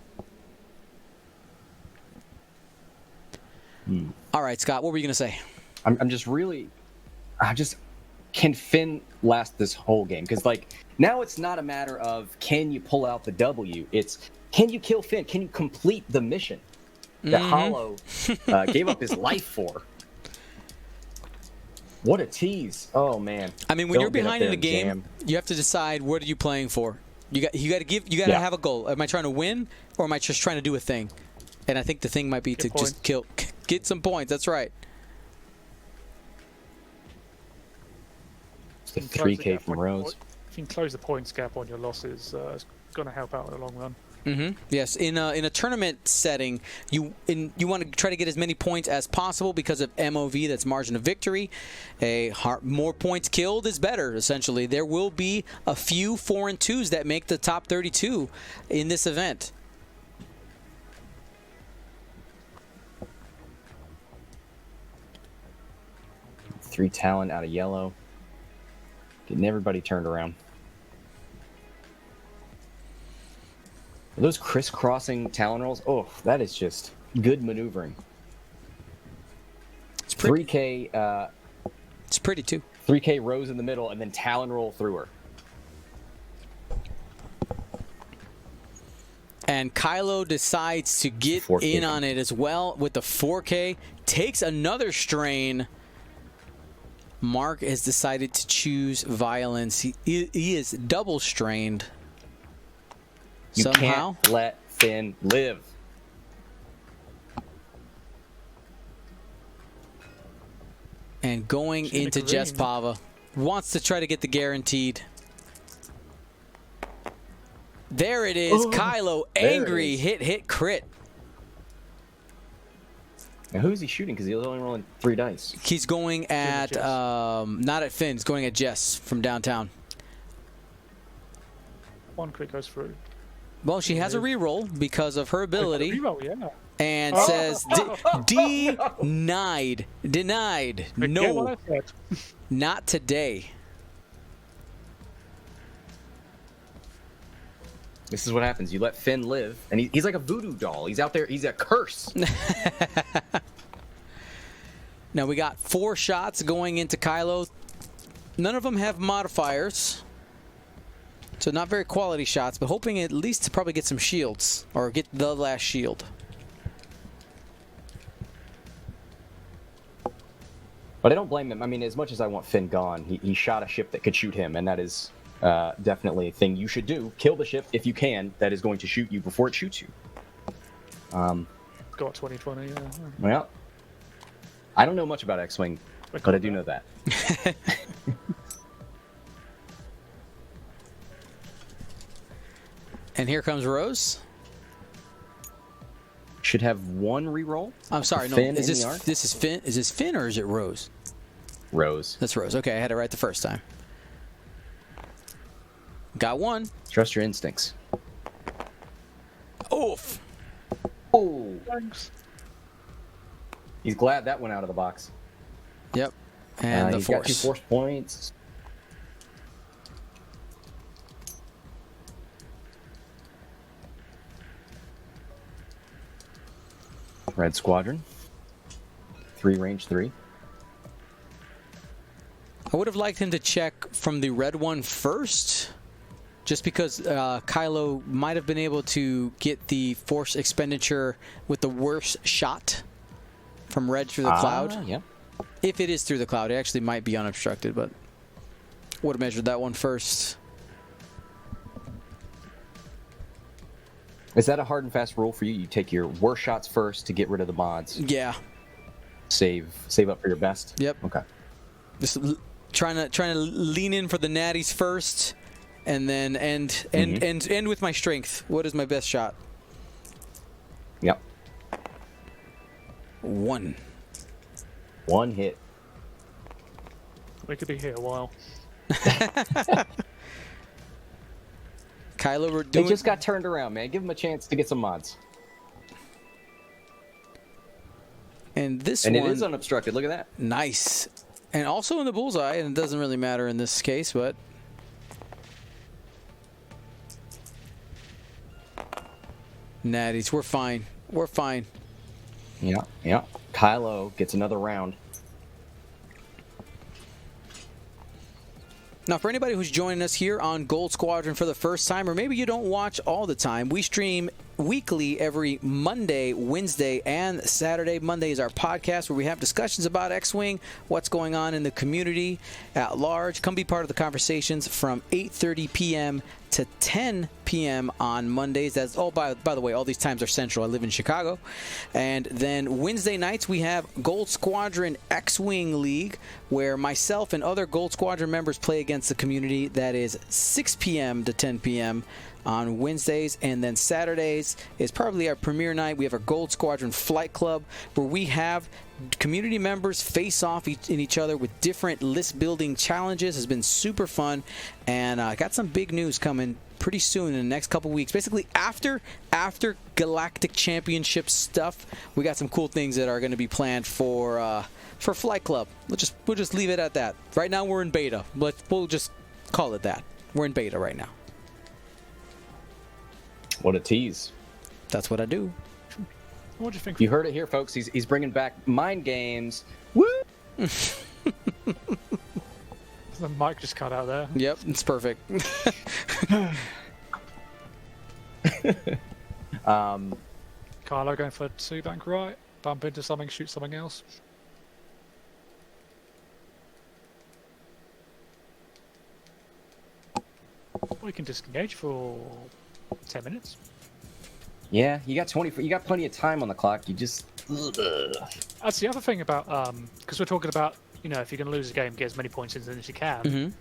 All right, Scott, what were you going to say? Can Finn last this whole game? Because, like, now it's not a matter of can you pull out the W. It's can you kill Finn? Can you complete the mission that Hollow gave up his life for? What a tease. Oh, man. I mean, when you're behind in the game, you have to decide, what are you playing for? You got to have a goal. Am I trying to win, or am I just trying to do a thing? And I think the thing might be to just get some points. That's right. The 3K from Rose. If you can close the points gap on your losses, it's going to help out in the long run. Yes, in a tournament setting, you want to try to get as many points as possible because of MOV. That's margin of victory. More points killed is better. Essentially, there will be a few 4 and 2s that make the top 32 in this event. Three talent out of yellow. Getting everybody turned around. Are those crisscrossing Talon rolls? Oh, that is just good maneuvering. It's pretty, 3K. It's pretty too. 3K Rose in the middle, and then Talon roll through her. And Kylo decides to get 4K. in on it as well with the 4K. Takes another strain. Mark has decided to choose violence. He is double strained. You Somehow. can't let Finn live. And going Should've into green. Jess Pava. Wants to try to get the guaranteed. There it is. Kylo, there it angry. is. Hit, crit. Now, who is he shooting? Because he's only rolling 3 dice. He's going at, Jess. not at Finn. He's going at Jess from downtown. One crit goes through. Well, she has a reroll because of her ability. Reroll, yeah. And Oh. says, denied. Denied. Forget what No, I said. not today. This is what happens. You let Finn live, and he's like a voodoo doll. He's out there. He's a curse. Now we got 4 shots going into Kylo. None of them have modifiers. So not very quality shots, but hoping at least to probably get some shields or get the last shield. But I don't blame him. I mean, as much as I want Finn gone, he shot a ship that could shoot him, and that is definitely a thing you should do. Kill the ship if you can that is going to shoot you before it shoots you. Got 2020, yeah. Well, I don't know much about X-Wing, but I do know that. And here comes Rose. Should have 1 reroll. I'm sorry, no. Finn Is in this the arc? this is Finn? Is this Finn or is it Rose? Rose. That's Rose. Okay, I had it right the first time. Got 1. Trust your instincts. Oof. Oh, Thanks. he's glad that went out of the box. Yep. And the he's got 2 force. force points. Red Squadron. 3 range 3. I would have liked him to check from the red one first, just because Kylo might have been able to get the force expenditure with the worst shot from red through the cloud. Yeah. If it is through the cloud, it actually might be unobstructed, but would have measured that one first. Is that a hard and fast rule for you? You take your worst shots first to get rid of the mods. Yeah. Save up for your best. Yep. Okay. Just trying to lean in for the natties first, and then end with my strength. What is my best shot? Yep. 1. 1 hit. We could be here a while. Kylo, we're They doing. just got turned around, man. Give them a chance to get some mods. And this And one, it is unobstructed. Look at that. nice, and also in the bullseye. And it doesn't really matter in this case, but natties, we're fine. We're fine. Yeah. Yeah. Kylo gets another round. Now, for anybody who's joining us here on Gold Squadron for the first time, or maybe you don't watch all the time, we stream weekly every Monday, Wednesday, and Saturday. Monday is our podcast where we have discussions about X-Wing, what's going on in the community at large. Come be part of the conversations from 8:30 p.m. to 10 p.m. on Mondays. That's by the way, all these times are central. I live in Chicago. And then Wednesday nights we have Gold Squadron X-Wing League, where myself and other Gold Squadron members play against the community. That is 6 p.m. to 10 p.m. on Wednesdays. And then Saturdays is probably our premiere night. We have our Gold Squadron Flight Club, where we have community members face off in each other with different list building challenges. Has been super fun, and got some big news coming pretty soon in the next couple weeks. Basically after Galactic Championship stuff, we got some cool things that are going to be planned for Flight Club. We'll just leave it at that. Right now we're in beta, but we'll just call it that. We're in beta right now. What a tease. That's what I do. What do you think? You heard it here, folks. He's bringing back mind games. Woo! The mic just cut out there. Yep, it's perfect. Kylo going for 2 bank right, bump into something, shoot something else. We can disengage for 10 minutes. Yeah, you got 20. You got plenty of time on the clock. You just. That's the other thing about because we're talking about, you know, if you're going to lose a game, get as many points in as you can.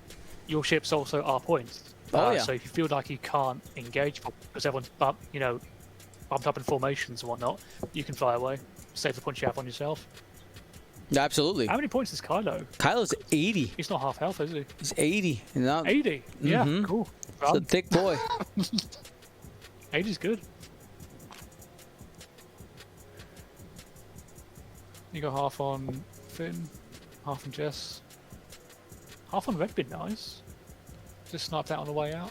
Your ships also are points. Oh, yeah. So if you feel like you can't engage because everyone's bumped up in formations and whatnot, you can fly away, save the points you have on yourself. Absolutely. How many points is Kylo? Kylo's 80. He's not half health, is he? He's 80. No, 80. Yeah, cool. He's a thick boy. 80's good. You got half on Finn, half on Jess. Half on Red, been nice. Just sniped out on the way out.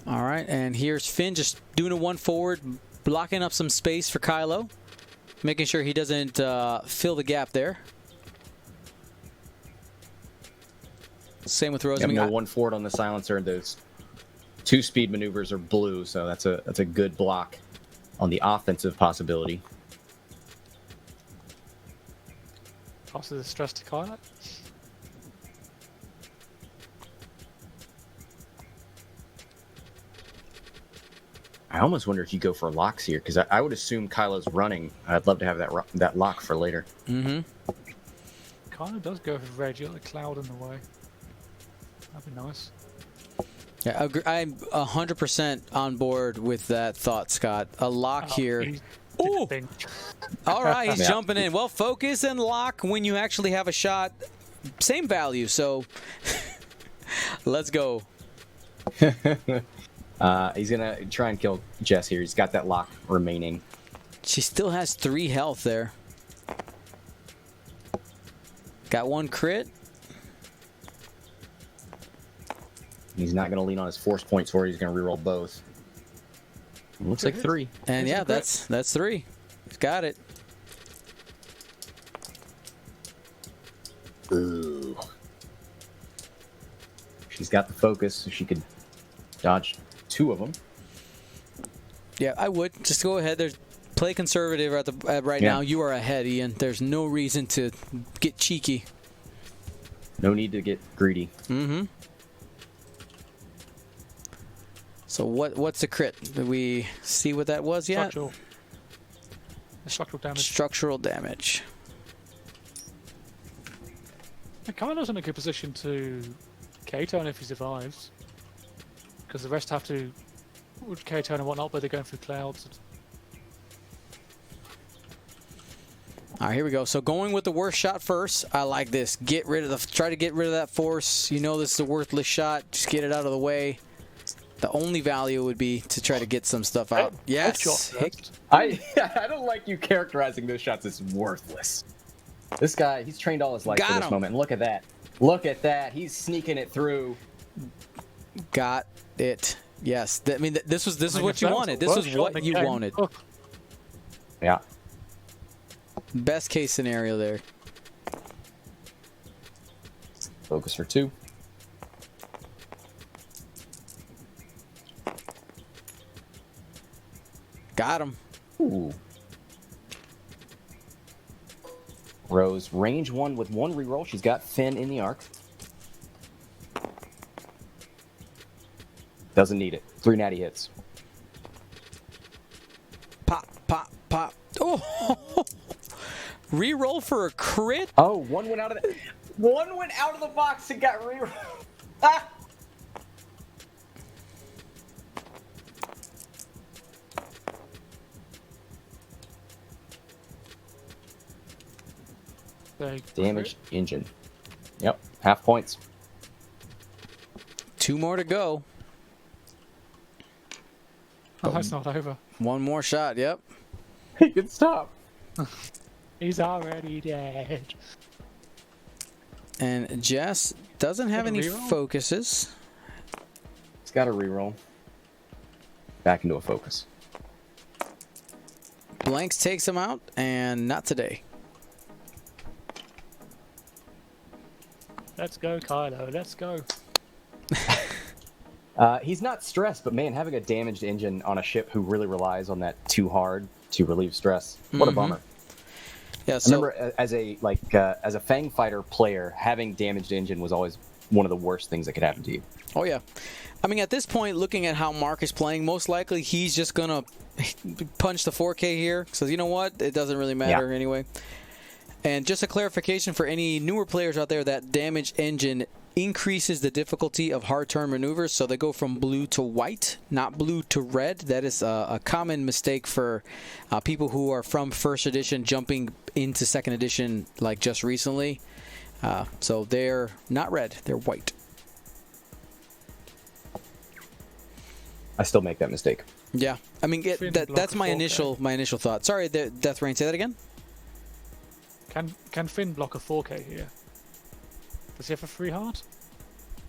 All right, and here's Finn just doing a 1 forward, blocking up some space for Kylo, making sure he doesn't fill the gap there. Same with Rose. Yep, no 1 forward on the silencer. Those 2 speed maneuvers are blue, so that's a good block on the offensive possibility. Passes the stress to Kylo. I almost wonder if you go for locks here, because I would assume Kylo's running. I'd love to have that lock for later. Kylo does go for red. You got the cloud in the way. That'd be nice. Yeah, I'm 100% on board with that thought, Scott. A lock here. Ooh. All right, he's Yeah. jumping in. Well, focus and lock when you actually have a shot. Same value, so let's go. He's going to try and kill Jess here. He's got that lock remaining. She still has 3 health there. Got 1 crit. He's not going to lean on his force points for it. He's going to reroll both. Looks like 3. And yeah, that's 3. He's got it. Ooh. She's got the focus, so she could dodge 2 of them. Yeah, I would. Just go ahead. There's play conservative right now. You are ahead, Ian. There's no reason to get cheeky. No need to get greedy. So what's the crit? Did we see what that was yet? Structural damage. Structural damage. Kylo's in a good position to K-turn if he survives. Because the rest have to K-turn and whatnot, but they're going through clouds. All right, here we go. So going with the worst shot first. I like this. Try to get rid of that force. You know this is a worthless shot. Just get it out of the way. The only value would be to try to get some stuff out. Yes. I don't like you characterizing those shots as worthless. This guy, he's trained all his life for this moment. And look at that. Look at that. He's sneaking it through. Got it. Yes. I mean, this is what you wanted. This is what you wanted. Yeah. Best case scenario there. Focus for 2. Got him. Ooh. Rose, range 1 with 1 reroll. She's got Finn in the arc. Doesn't need it. 3 natty hits. Pop, pop, pop. Oh! Reroll for a crit? Oh, one went out of the box and got reroll. Ah! Damaged engine. Yep, half points. 2 more to go. Oh, that's not over. 1 more shot, yep. He can stop. He's already dead. And Jess doesn't have any reroll? focuses. He's got a reroll. Back into a focus. Blanks takes him out, and not today. Let's go, Kylo. Let's go. He's not stressed, but man, having a damaged engine on a ship who really relies on that too hard to relieve stress, what a bummer. Yeah, I remember as a Fang Fighter player, having damaged engine was always one of the worst things that could happen to you. Oh yeah, I mean at this point, looking at how Mark is playing, most likely he's just gonna punch the 4K here. So you know what, it doesn't really matter anyway. And just a clarification for any newer players out there, that damaged engine increases the difficulty of hard turn maneuvers, so they go from blue to white, not blue to red. That is a common mistake for people who are from first edition jumping into second edition like just recently. So they're not red, they're white. I still make that mistake. Yeah, I mean that's my initial thought. Sorry, Death Rain, say that again. Can Finn block a 4K here? Does he have a free hard?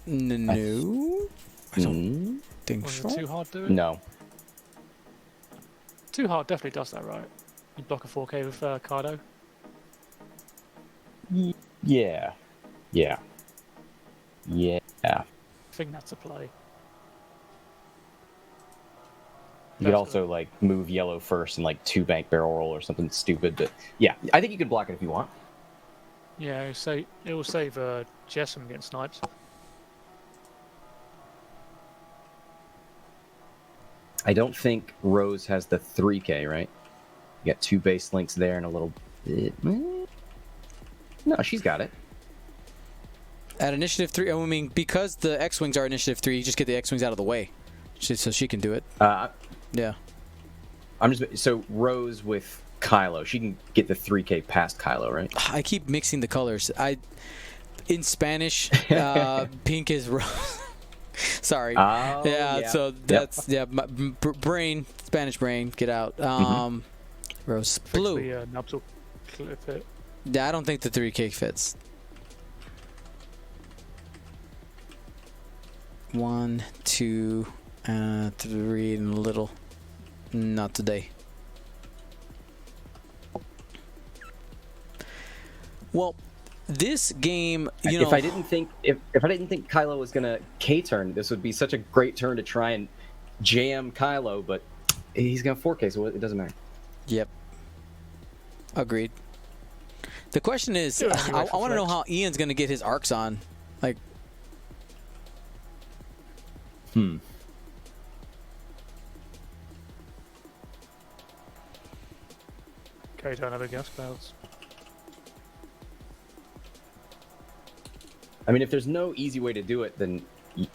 No. I don't think Was so. it too hard to do it? No. Too hard definitely does that, right? You block a 4K with Cardo. Yeah. I think that's a play. You could also like move yellow first and like 2 bank barrel roll or something stupid, but yeah, I think you could block it if you want. Yeah, it will save Jess from getting sniped. I don't think Rose has the 3K, right? You got 2 base links there and a little bit. No, she's got it. At initiative 3, I mean, because the X-Wings are initiative 3, you just get the X-Wings out of the way, so she can do it. Yeah. So Rose with Kylo, she can get the 3K past Kylo, right? I keep mixing the colors. In Spanish, pink is Rose. Sorry. Oh, yeah. So that's my brain, Spanish brain, get out. Rose blue. The nubs will clip it. Yeah, I don't think the 3K fits. 1, 2, 3, and a little. Not today. Well, this game, if I didn't think Kylo was gonna K-turn, this would be such a great turn to try and jam Kylo, but he's gonna 4K, so it doesn't matter. Yep. Agreed. The question is, I want to know how Ian's gonna get his arcs on. Like, Okay, don't have a gas clouds. I mean, if there's no easy way to do it, then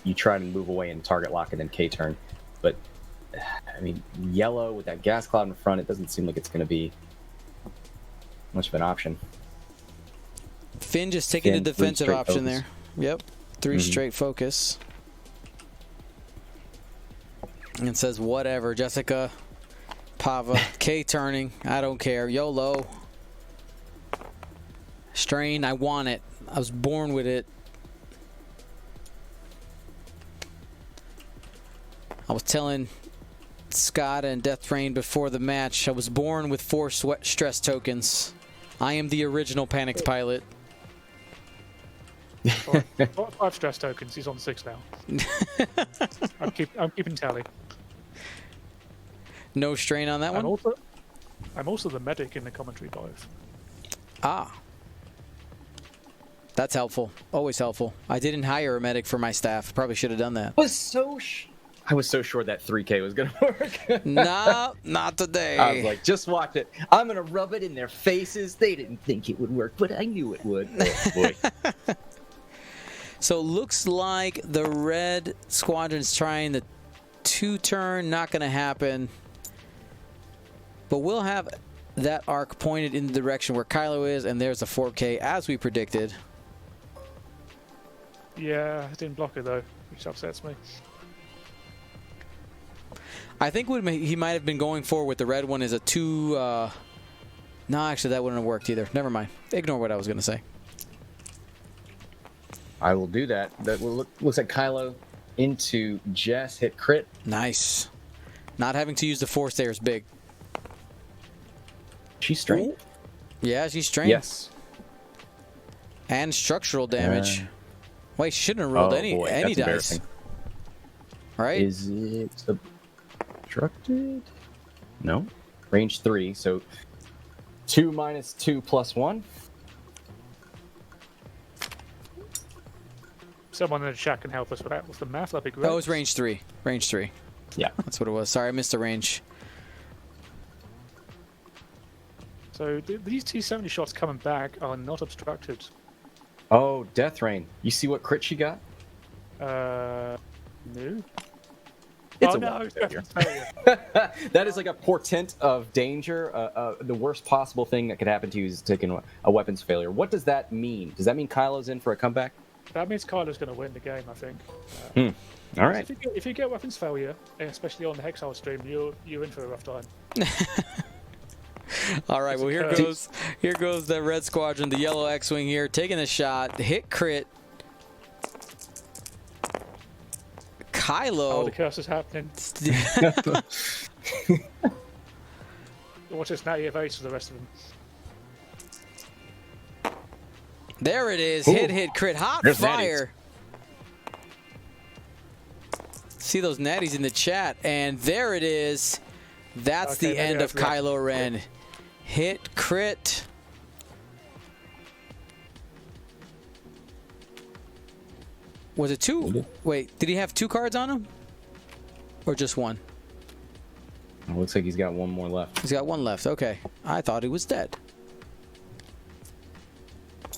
you try to move away and target lock and then K-turn. But, I mean, yellow with that gas cloud in front, it doesn't seem like it's going to be much of an option. Finn just taking the defensive option there. Yep. 3 straight focus. And says, whatever, Jessica, Pava, K-turning, I don't care, YOLO. Strain, I want it. I was born with it. I was telling Scott and Death Rain before the match, I was born with 4 stress tokens. I am the original Panicked pilot. 5 stress tokens. He's on 6 now. I'm keeping tally. No strain on that one? I'm also the medic in the commentary both. Ah. That's helpful. Always helpful. I didn't hire a medic for my staff. Probably should have done that. I was so sure that 3K was going to work. No, not today. I was like, just watch it. I'm going to rub it in their faces. They didn't think it would work, but I knew it would. Oh, boy. So looks like the red squadron's trying the 2-turn. Not going to happen. But we'll have that arc pointed in the direction where Kylo is, and there's the 4K as we predicted. Yeah, I didn't block it though, which upsets me. I think what he might have been going for with the red one is a 2... No, actually, that wouldn't have worked either. Never mind. Ignore what I was going to say. I will do that. That will looks like Kylo into Jess, hit crit. Nice. Not having to use the force there is big. She's strained. Yeah, she's strained. Yes. And structural damage. Wait, she shouldn't have rolled any dice. right? Is it obstructed? No. Range 3, so 2 minus 2 plus 1. it. Someone in the chat can help us with that. What's the math? That'd be great. Oh, it was range 3. Range 3. Yeah. That's what it was. Sorry, I missed the range. So these T70 shots coming back are not obstructed. Oh, Death Rain. You see what crit she got? No. It's Oh, a no, weapon it's failure. weapons failure. That is like a portent of danger. The worst possible thing that could happen to you is taking a weapons failure. What does that mean? Does that mean Kylo's in for a comeback? That means Kylo's going to win the game, I think. All right. If you get weapons failure, especially on the Hexile stream, you're in for a rough time. All right, well, here goes the Red Squadron, the yellow X-Wing here, taking a shot. Hit crit. Kylo. Oh, the curse is happening. Watch this, now you evade for the rest of them. There it is. Ooh. Hit, crit. Hot There's fire. See those natties in the chat. And there it is. That's Okay, the end of maybe I Kylo Ren. Hit, crit. Was it 2? Wait, did he have 2 cards on him? Or just 1? It looks like he's got one more left. He's got 1 left. Okay. I thought he was dead.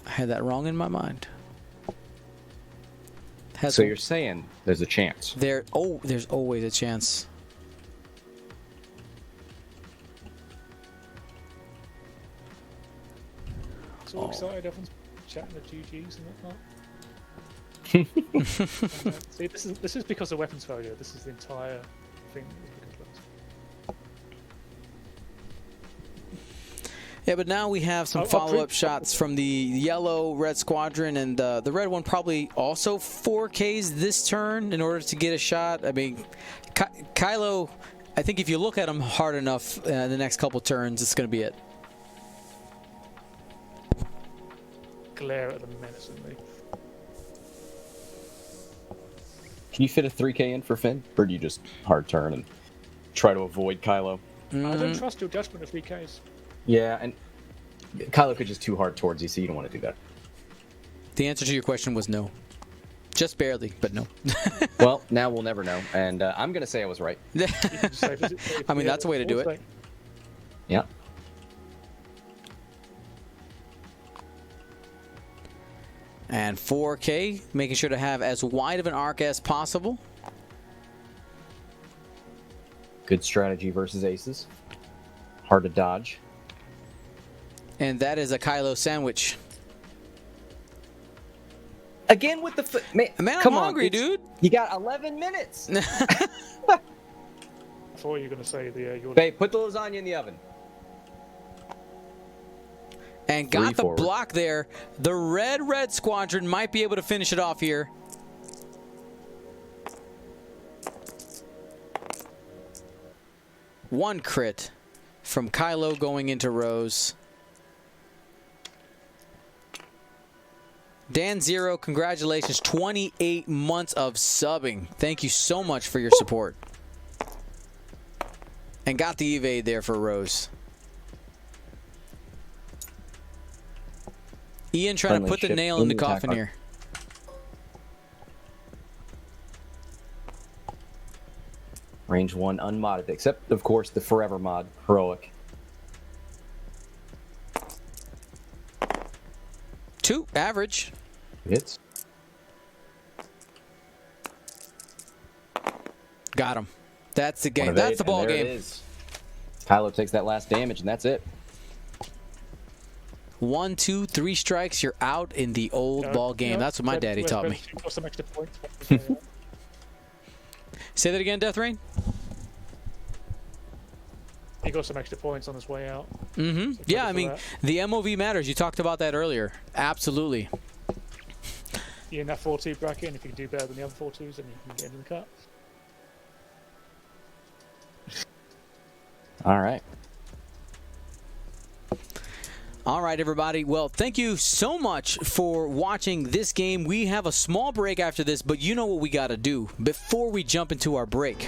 I had that wrong in my mind. So you're saying there's a chance? There's always a chance. So excited, everyone's chatting the GGs and whatnot. See, this is because of weapons failure. This is the entire thing. Yeah, but now we have some follow-up shots from the yellow Red Squadron, and the red one probably also 4Ks this turn in order to get a shot. I mean, Kylo, I think if you look at him hard enough the next couple turns, it's going to be it. Glare at them menacingly. Can you fit a 3K in for Finn? Or do you just hard turn and try to avoid Kylo? I don't trust your judgment of 3Ks. Yeah, and Kylo could just too hard towards you, so you don't want to do that. The answer to your question was no. Just barely, but no. Well, now we'll never know, and I'm going to say I was right. I mean, that's a way to do it. Yeah. And 4K, making sure to have as wide of an arc as possible. Good strategy versus aces. Hard to dodge. And that is a Kylo sandwich. Again with the man, I'm hungry, dude. You got 11 minutes. I thought you were going to say your... Babe, put the lasagna in the oven. And got the block there. The Red Squadron might be able to finish it off here. One crit from Kylo going into Rose. Dan Zero, congratulations. 28 months of subbing. Thank you so much for your support. And got the evade there for Rose. Ian trying to put the nail in the coffin here. Range 1 unmodded, except, of course, the forever mod, Heroic. 2, average. Hits. Got him. That's the game. That's the ball game. It is. Kylo takes that last damage, and that's it. 1, 2, 3 strikes, you're out in the old ball game. That's what my daddy taught me. Got some extra points. Say that again, Death Rain? He got some extra points on his way out. Mm-hmm. So yeah, I mean, the MOV matters. You talked about that earlier. Absolutely. You're in that 4-2 bracket, and if you can do better than the other 4-2s, then you can get into the cut. All right. All right, everybody. Well, thank you so much for watching this game. We have a small break after this, but you know what we got to do before we jump into our break.